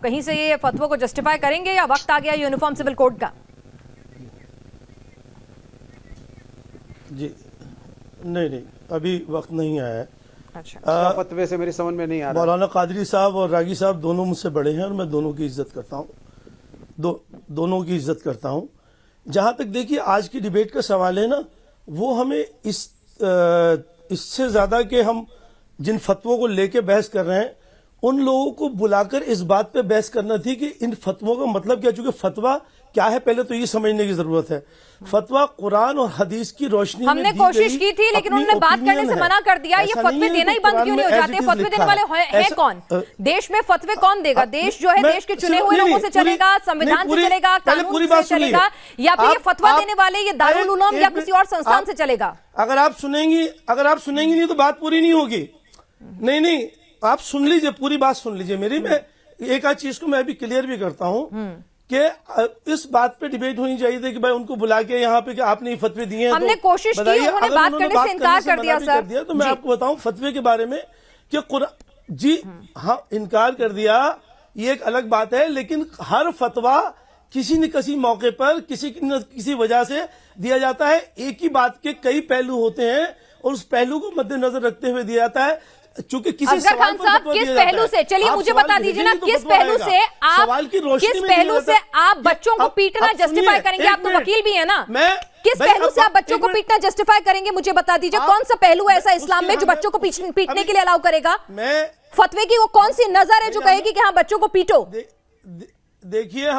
कहीं से ये फतवा को जस्टिफाई करेंगे या वक्त आ गया यूनिफॉर्म सिविल कोड का? जी नहीं, अभी वक्त नहीं आया है। अच्छा, फतवे से मेरी समझ में नहीं आ रहा। मौलाना कादरी साहब और रागी साहब दोनों मुझसे बड़े हैं और मैं दोनों की इज्जत करता हूँ, दोनों की इज्जत करता हूँ। जहाँ तक देखिए आज की डिबेट का सवाल है ना, वो हमें इससे ज्यादा कि हम जिन फतवों को लेके बहस कर रहे हैं उन लोगों को बुलाकर इस बात पे बहस करना थी कि इन फतवों का मतलब क्या। चूंकि फतवा क्या है पहले तो ये समझने की जरूरत है। फतवा कुरान और हदीस की रोशनी में हमने कोशिश की थी लेकिन उन्होंने बात करने से मना कर दिया। ये फतवे देना ही बंद क्यों नहीं हो जाते? फतवे देने वाले हैं कौन? देश में फतवे कौन देगा? देश जो है देश के चुने हुए लोगों से चलेगा, संविधान से चलेगा, कानून से चलेगा, या फिर ये फतवा देने वाले ये दारुल उलूम या किसी और संस्थान से चलेगा? अगर आप सुनेंगी नहीं तो बात पूरी नहीं होगी। नहीं, आप सुन लीजिए, पूरी बात सुन लीजिए मेरी। मैं एक आध चीज को मैं भी क्लियर भी करता हूँ कि इस बात पे डिबेट होनी चाहिए थी कि भाई उनको बुला के यहाँ पे कि आपने ये फतवे दिए हैं। हमने कोशिश की, उन्होंने बात करने से इनकार कर दिया सर। तो मैं आपको बताऊं फतवे के बारे में कि जी हाँ, इनकार कर दिया ये एक अलग बात है, लेकिन हर फतवा किसी न किसी मौके पर किसी न किसी वजह से दिया जाता है। एक ही बात के कई पहलू होते हैं और उस पहलू को मद्देनजर रखते हुए दिया जाता है। चूंकि किसी असगर खान साहब किस पहलू से, चलिए मुझे बता दीजिए ना, किस पहलू से आप बच्चों को पीटना जस्टिफाई करेंगे? आप तो वकील भी है ना, किस पहलू से आप बच्चों को पीटना जस्टिफाई करेंगे? मुझे बता दीजिए कौन सा पहलू है ऐसा इस्लाम में जो बच्चों को पीटने के लिए अलाउ करेगा? फतवे की वो कौन सी नजर है जो कहेगी कि हाँ बच्चों को पीटो? देखिए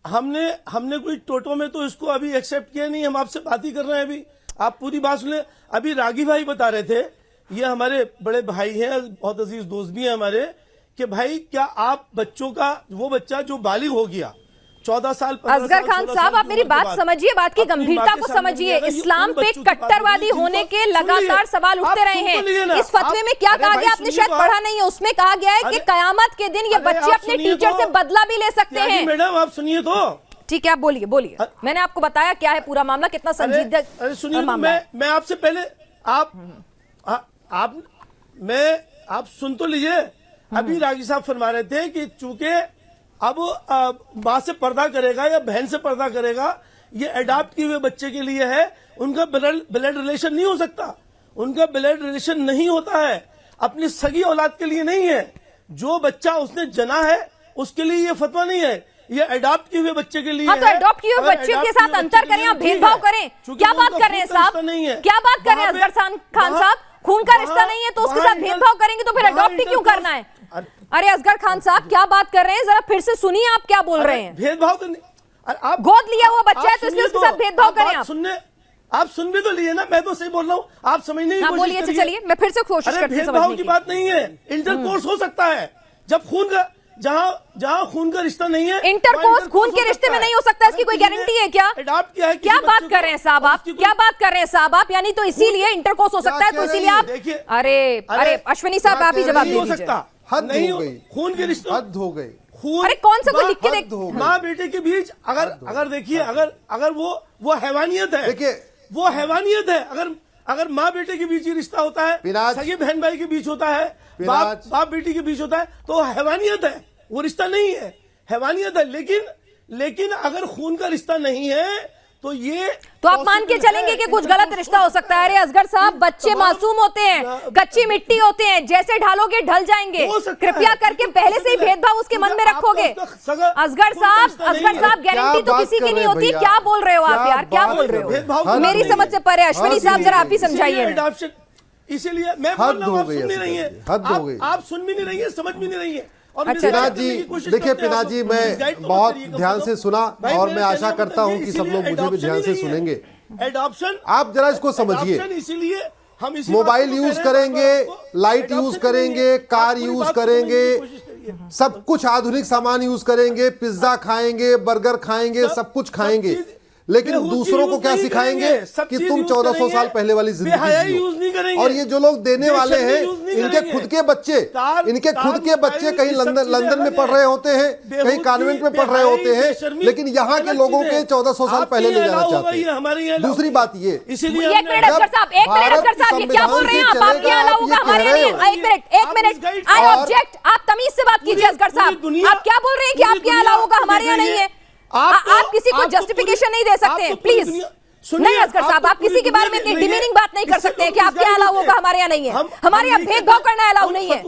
हमने कोई टोटो में तो इसको अभी एक्सेप्ट किया नहीं। हम आपसे बात ही कर रहे हैं अभी, आप पूरी बात सुने। अभी रागी भाई बता रहे थे, ये हमारे बड़े भाई हैं, बहुत अजीज दोस्त भी हैं हमारे, कि भाई क्या आप बच्चों का वो बच्चा जो बालिग हो गया 14 साल। असगर खान साहब आप मेरी बात समझिए, बात की गंभीरता को समझिए। इस्लाम पे कट्टरवादी होने के लगातार सवाल उठते रहे हैं। इस फतवे में क्या कहा गया आपने शायद पढ़ा नहीं है, उसमें कहा गया है कि कयामत के दिन ये बच्चे अपने टीचर से बदला भी ले सकते हैं। मैडम आप सुनिए तो ठीक है, आप बोलिए। मैंने आपको बताया क्या है पूरा मामला, कितना संजीदा मामला है। मैं आपसे पहले आप सुन तो लीजिए। अभी रागी साहब फरमा रहे थे कि चूंकि अब माँ से पर्दा करेगा या बहन से पर्दा करेगा, ये अडॉप्ट किए हुए बच्चे के लिए है, उनका ब्लड रिलेशन नहीं हो सकता। उनका ब्लड रिलेशन नहीं होता है, अपनी सगी औलाद के लिए नहीं है। जो बच्चा उसने जना है उसके लिए ये फतवा नहीं है, ये अडॉप्ट किए हुए बच्चे के लिए। हाँ, तो अडॉप्ट किए हुए बच्चे के साथ अंतर करें, आप भेदभाव करें? क्या बात कर रहे हैं साहब? क्या बात कर रहे हैं असगर खान साहब? खून का रिश्ता नहीं है तो उसके साथ भेदभाव करेंगे तो फिर अडॉप्ट ही क्यों करना है? अरे असगर खान साहब क्या बात कर रहे हैं, जरा फिर से सुनिए आप क्या बोल रहे हैं। भेदभाव करने, आप गोद लिया हुआ बच्चा है तो इसलिए उसके साथ भेदभाव करें? आप सुन भी तो लिए ना, मैं तो सही बोल रहा हूँ, आप समझने की कोशिश करिए। चलिए मैं फिर से कोशिश करती हूं। भेदभाव की बात नहीं है, इंटरकोर्स हो सकता है जब खून का जहाँ खून का रिश्ता नहीं है। इंटरकोर्स खून के रिश्ते में नहीं हो सकता, इसकी कोई गारंटी है क्या? अडॉप्ट किया है, क्या बात कर रहे हैं साहब आप? क्या बात कर रहे हैं साहब आप? यानी तो इसीलिए इंटरकोर्स हो सकता है, तो इसीलिए आप अरे अश्विनी साहब आप ही जवाब दे दीजिए। हद हो गई, खून के रिश्ते हद हो गई। अरे कौन सा कोई लिख के देख, माँ बेटे के बीच अगर देखिए अगर वो हैवानियत है, देखिए वो हैवानियत है। अगर माँ बेटे के बीच ही रिश्ता होता है, सगे बहन भाई के बीच होता है, बाप बेटी के बीच होता है, तो हैवानियत है, वो रिश्ता नहीं है, हैवानियत है। लेकिन अगर खून का रिश्ता नहीं है तो ये तो आप मान के चलेंगे कि कुछ गलत रिश्ता हो सकता है? अरे असगर साहब बच्चे मासूम होते हैं, कच्ची मिट्टी होते हैं, जैसे ढालोगे ढल जाएंगे। कृपया करके पहले से ही भेदभाव उसके मन में रखोगे। असगर साहब गारंटी तो किसी की नहीं होती। क्या बोल रहे हो आप यार, क्या बोल रहे हो? मेरी समझ से परे। अश्विनी साहब जरा आप ही समझाइए। इसीलिए मैं बोल रहा हूं, आप सुन नहीं रही है, आप सुन भी नहीं रही है, समझ भी नहीं रही है। पिनाक जी देखिए, पिनाक जी मैं बहुत ध्यान से सुना और मैं आशा करता हूं कि सब लोग मुझे भी ध्यान से सुनेंगे। एडॉप्शन, आप जरा इसको समझिए। इसीलिए हम मोबाइल यूज करेंगे, लाइट यूज करेंगे, कार यूज करेंगे, सब कुछ आधुनिक सामान यूज करेंगे, पिज्जा खाएंगे, बर्गर खाएंगे, सब कुछ खाएंगे, लेकिन दूसरों को क्या सिखाएंगे कि तुम 1400 साल पहले वाली जिंदगी जियो। और ये जो लोग देने वाले हैं, इनके खुद के बच्चे कहीं लंदन में पढ़ रहे होते हैं, कहीं कॉन्वेंट में पढ़ रहे होते हैं, लेकिन यहाँ के लोगों के 1400 साल पहले ले जाना चाहते हैं। दूसरी बात ये, एक मिनट असगर साहब, ये क्या बोल रहे हैं आप? आपके अलावा हमारे लिए एक मिनट, तमीज से बात कीजिए असगर साहब। आप क्या बोल रहे हैं कि आपके यहाँ अलाउ होगा, हमारे यहाँ नहीं है? आप किसी को जस्टिफिकेशन नहीं दे सकते प्लीज। नहीं असगर साहब, आप किसी के बारे में इतनी डिमीनिंग बात नहीं कर सकते हैं कि आपके यहाँ अलाउ होगा, हमारे यहाँ नहीं है। हमारे यहाँ भेदभाव करना अलाउ नहीं है,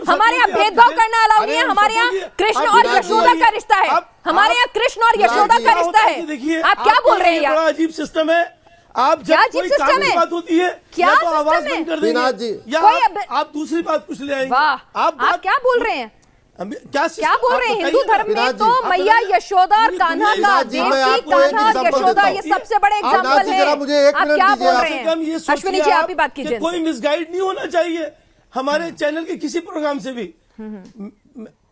हमारे यहाँ भेदभाव करना अलाउ नहीं है। हमारे यहाँ कृष्ण और यशोदा का रिश्ता है, हमारे यहाँ कृष्ण और यशोदा का रिश्ता है। आप क्या बोल रहे हैं यार? बड़ा अजीब सिस्टम है। आप क्या अजीब सिस्टम है? बात होती है क्या तो आवाज सिस्टम है? बंद कर देंगे या आप दूसरी बात कुछ ले आएंगे। आप क्या बोल रहे हैं? क्या बोल रहे हैं? हिंदू धर्म में तो मैया यशोदा और कान्हा का, देवकी कान्हा और यशोदा, ये सबसे बड़े एग्जाम्पल है। आप क्या बोल रहे हैं? अश्विनी जी आप ही बात कीजिए। कोई मिसगाइड नहीं होना चाहिए हमारे चैनल के किसी प्रोग्राम से भी।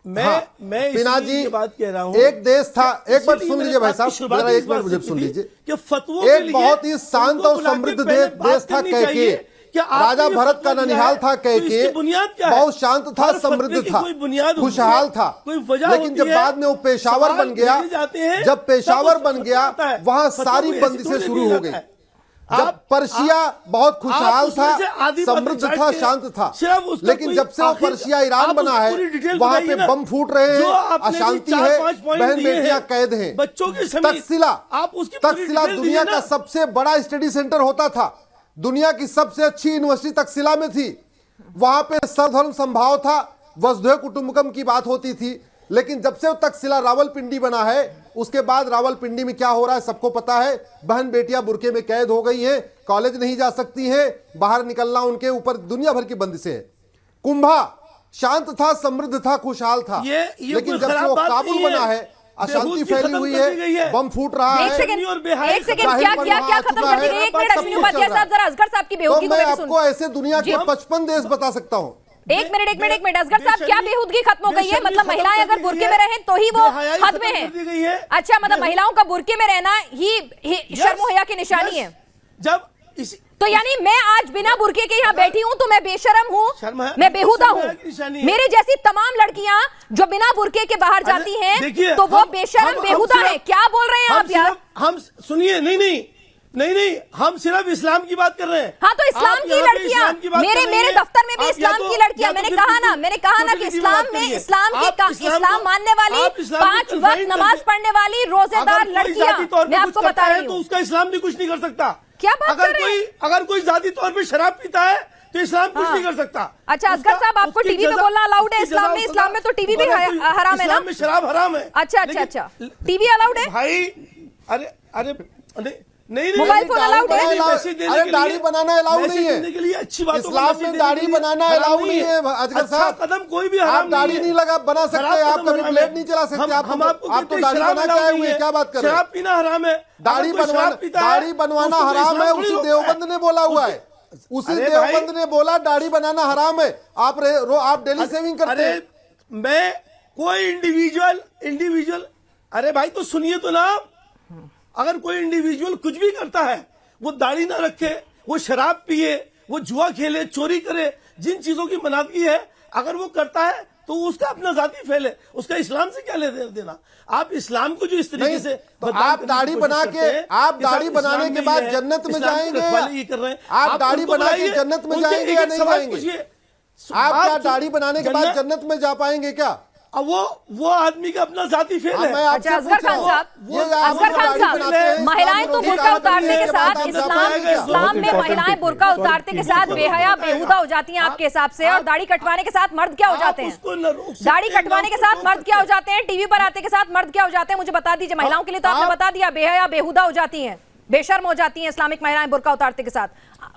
मैं पिनाक जी बात कह रहा हूँ, एक देश था, एक बार सुन लीजिए भाई साहब, जरा एक मिनट मुझे सुन लीजिए कि फतवों एक बहुत ही शांत और समृद्ध देश था कैके। राजा भरत का ननिहाल था कैके, बहुत शांत था, समृद्ध था, खुशहाल था। लेकिन जब बाद में वो पेशावर बन गया, जब पेशावर बन गया वहां सारी बंदिशें शुरू हो गई। जब पर्शिया बहुत खुशहाल था, समृद्ध था, शांत था, लेकिन जब से वो पर्शिया ईरान बना है वहां पे बम फूट रहे हैं, अशांति है, बहन बेटियां कैद हैं। तक्षशिला दुनिया का सबसे बड़ा स्टडी सेंटर होता था, दुनिया की सबसे अच्छी यूनिवर्सिटी तक्षशिला में थी। वहां पे सर्वधर्म संभाव था, वसुधैव कुटुंबकम की बात होती थी। लेकिन जब से वो तक्षशिला रावलपिंडी बना है, उसके बाद रावलपिंडी में क्या हो रहा है सबको पता है। बहन बेटियां बुरके में कैद हो गई हैं, कॉलेज नहीं जा सकती हैं, बाहर निकलना उनके ऊपर दुनिया भर की बंदिशें हैं। कुंभा शांत था, समृद्ध था, खुशहाल था, लेकिन जब से वो काबुल बना है अशांति फैली हुई है, बम फूट रहा है। एक सेकंड क्या खत्म कर दी? एक मिनट अश्विनी उपाध्याय साहब, जरा असगर साहब की बेहूदगी को मैं आपको ऐसे दुनिया के 55 देश बता सकता हूँ। एक मिनट असगर साहब, क्या बेहूदगी खत्म हो गई है? मतलब महिलाएं अगर बुरके में रहें तो ही वो हद में है? अच्छा, मतलब महिलाओं का बुरके में रहना ही शर्म हया की निशानी है? जब तो यानी मैं आज बिना बुरके के यहाँ बैठी हूँ तो मैं बेशर्म हूँ, मैं बेहुदा हूँ? मेरे जैसी तमाम लड़कियां जो बिना बुरके के बाहर जाती हैं तो वो बेशर्म बेहुदा है। क्या बोल रहे हैं आप यार? हम सुनिए, नहीं, हम सिर्फ इस्लाम की बात कर रहे हैं। हाँ, तो इस्लाम की लड़कियां, मेरे दफ्तर में भी इस्लाम की लड़कियां, मैंने कहा ना कि इस्लाम मानने वाली, 5 वक्त नमाज पढ़ने वाली, रोजेदार लड़कियां, मैं आपको बता रही हूँ। तो उसका इस्लाम भी कुछ नहीं कर सकता। क्या बात कर रहे हैं? अगर कोई जाती तौर पे शराब पीता है तो इस्लाम कुछ नहीं कर सकता। अच्छा असगर साहब, आपको टीवी पे बोलना अलाउड है इस्लाम में? तो टीवी भी हराम है ना? इस्लाम में शराब हराम है। अच्छा, टीवी अलाउड है भाई? अरे नहीं, मोबाइल फोन अलाउड है? अरे दाढ़ी बनाना अलाउड नहीं है अच्छी बात। इस्लाम में दाढ़ी बनाना अलाउड नहीं है असगर साहब। कदम कोई भी आप दाढ़ी नहीं बना सकते, आप कभी प्लेट नहीं चला सकते, आप तो दाढ़ी बना के आए हुए, क्या बात कर रहे हैं? शराब पीना हराम है, दाढ़ी बनवाना हराम है, उसी देवबंद ने बोला हुआ है, उसी देवबंद ने बोला दाढ़ी बनाना हराम है। आप डेली शेविंग करते हैं। मैं कोई इंडिविजुअल अरे भाई तो सुनिए तो ना, अगर कोई इंडिविजुअल कुछ भी करता है, वो दाढ़ी ना रखे, वो शराब पिए, वो जुआ खेले, चोरी करे, जिन चीजों की मनादगी है, अगर वो करता है तो उसका अपना जाती फेल है, उसका इस्लाम से क्या लेने देना? आप इस्लाम को जो इस तरीके से तो आप दाढ़ी बना के, आप दाढ़ी बनाने के बाद जन्नत में जाएंगे? ये कर रहे हैं आप दाढ़ी बना के जन्नत में जाएंगे या नहीं जाएंगे? आप क्या दाढ़ी बनाने के बाद जन्नत में जा पाएंगे क्या? अब वो आदमी का अपना जाती फेल है। अच्छा असगर खान साहब, महिलाएं तो बुर्का उतारने के साथ, इस्लाम में महिलाएं बुर्का उतारने के साथ बेहया बेहुदा हो जाती हैं आपके हिसाब से, और दाढ़ी कटवाने के साथ मर्द क्या हो जाते हैं? दाढ़ी कटवाने के साथ मर्द क्या हो जाते हैं? टीवी पर आते के साथ मर्द क्या हो जाते हैं? मुझे बता दीजिए। महिलाओं के लिए तो आपने बता दिया, बेहया बेहुदा हो जाती हैं, बेशर्म हो जाती हैं इस्लामिक महिलाएं बुर्का उतारते के साथ।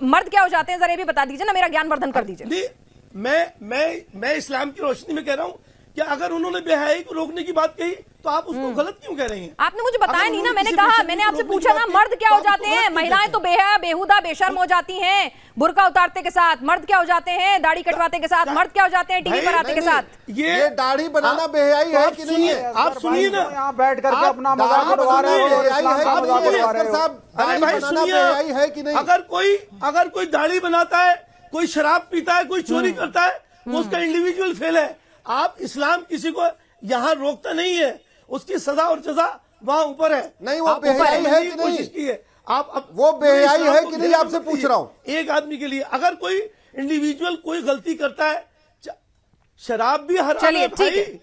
मर्द क्या हो जाते हैं, जरा ये भी बता दीजिए ना, मेरा ज्ञान वर्धन कर दीजिए। मैं इस्लाम की रोशनी में कह रहा हूँ कि अगर उन्होंने बेहयाई को रोकने की बात कही तो आप उसको गलत क्यों कह रही हैं? आपने मुझे बताया नहीं ना, मैंने आपसे पूछा ना, मर्द क्या हो जाते हैं? महिलाएं तो बेहया बेहुदा बेशर्म हो जाती हैं बुर्का उतारते के साथ, मर्द क्या हो जाते हैं दाढ़ी कटवाते के साथ, मर्द क्या हो जाते हैं टीवी पर आते के साथ? ये दाढ़ी बनाना बेहयाई है कि नहीं है? आप सुनिए ना, यहाँ बैठ करके अपना मजाक उड़वा रहे हैं। अरे भाई सुनिए, अगर कोई दाढ़ी बनाता है, कोई शराब पीता है, कोई चोरी करता है, वो उसका इंडिविजुअल फेल है। आप इस्लाम किसी को यहाँ रोकता नहीं है, उसकी सजा और सजा वहाँ ऊपर है। नहीं, वो बेहयाई है कि नहीं? कोशिश की है आप वो बेहयाई है कि नहीं, आपसे पूछ रहा हूँ। एक आदमी के लिए अगर कोई इंडिविजुअल कोई गलती करता है, शराब भी हराम चलिए है ठीक है। भाई।